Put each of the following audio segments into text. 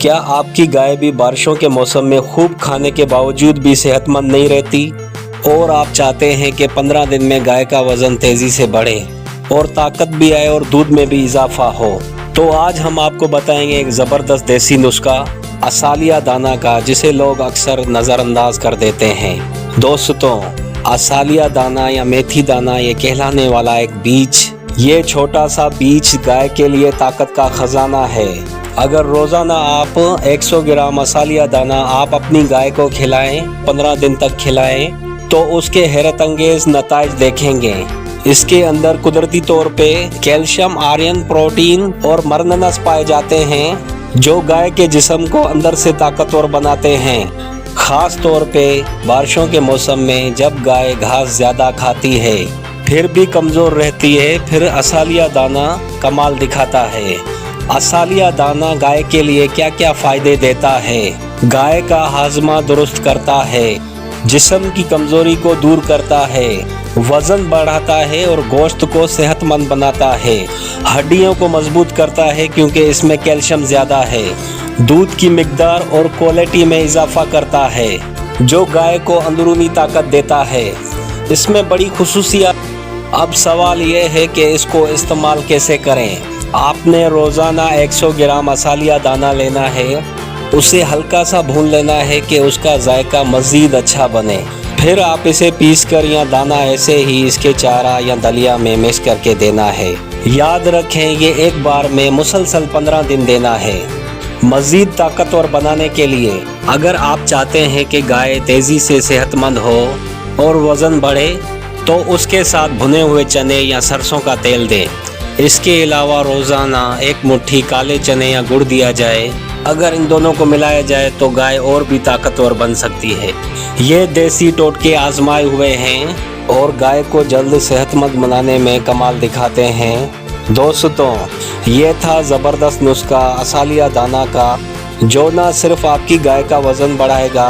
क्या आपकी गाय भी बारिशों के मौसम में खूब खाने के बावजूद भी सेहतमंद नहीं रहती और आप चाहते हैं कि 15 दिन में गाय का वजन तेजी से बढ़े और ताकत भी आए और दूध में भी इजाफा हो? तो आज हम आपको बताएंगे एक ज़बरदस्त देसी नुस्खा असालिया दाना का, जिसे लोग अक्सर नज़रअंदाज कर देते हैं। दोस्तों, असालिया दाना या मेथी दाना ये कहलाने वाला एक बीज, ये छोटा सा बीज गाय के लिए ताकत का खजाना है। अगर रोजाना आप 100 ग्राम असालिया दाना आप अपनी गाय को खिलाएं, 15 दिन तक खिलाएं, तो उसके हैरत अंगेज नताइज देखेंगे। इसके अंदर कुदरती तौर पे कैल्शियम, आयरन, प्रोटीन और मरननस पाए जाते हैं, जो गाय के जिस्म को अंदर से ताकतवर बनाते हैं। खास तौर पे बारिशों के मौसम में जब गाय घास ज्यादा खाती है फिर भी कमजोर रहती है, फिर असालिया दाना कमाल दिखाता है। असालिया दाना गाय के लिए क्या क्या फायदे देता है? गाय का हाजमा दुरुस्त करता है, जिस्म की कमजोरी को दूर करता है, वजन बढ़ाता है और गोश्त को सेहतमंद बनाता है, हड्डियों को मजबूत करता है क्योंकि इसमें कैल्शियम ज्यादा है, दूध की मिकदार और क्वालिटी में इजाफा करता है, जो गाय को अंदरूनी ताकत देता है। इसमें बड़ी खुसूसियत। अब सवाल यह है कि इसको इस्तेमाल कैसे करें। आपने रोजाना 100 ग्राम असालिया दाना लेना है, उसे हल्का सा भून लेना है कि उसका जायका मज़ीद अच्छा बने। फिर आप इसे पीस कर या दाना ऐसे ही इसके चारा या दलिया में मिक्स करके देना है। याद रखें, ये एक बार में मुसलसल 15 दिन देना है। मज़ीद ताकतवर बनाने के लिए अगर आप चाहते हैं कि गाय तेज़ी से सेहतमंद हो और वज़न बढ़े, तो उसके साथ भुने हुए चने या सरसों का तेल दें। इसके अलावा रोज़ाना एक मुट्ठी काले चने या गुड़ दिया जाए। अगर इन दोनों को मिलाया जाए तो गाय और भी ताकतवर बन सकती है। ये देसी टोटके आजमाए हुए हैं और गाय को जल्द सेहतमंद बनाने में कमाल दिखाते हैं। दोस्तों, ये था ज़बरदस्त नुस्खा असालिया दाना का, जो न सिर्फ आपकी गाय का वज़न बढ़ाएगा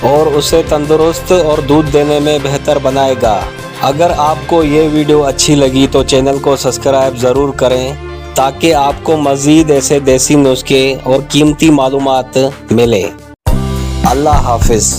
और उसे तंदुरुस्त और दूध देने में बेहतर बनाएगा। अगर आपको ये वीडियो अच्छी लगी तो चैनल को सब्सक्राइब ज़रूर करें, ताकि आपको मज़ीद ऐसे देसी नुस्खे और कीमती मालूमात मिले। अल्लाह हाफिज़।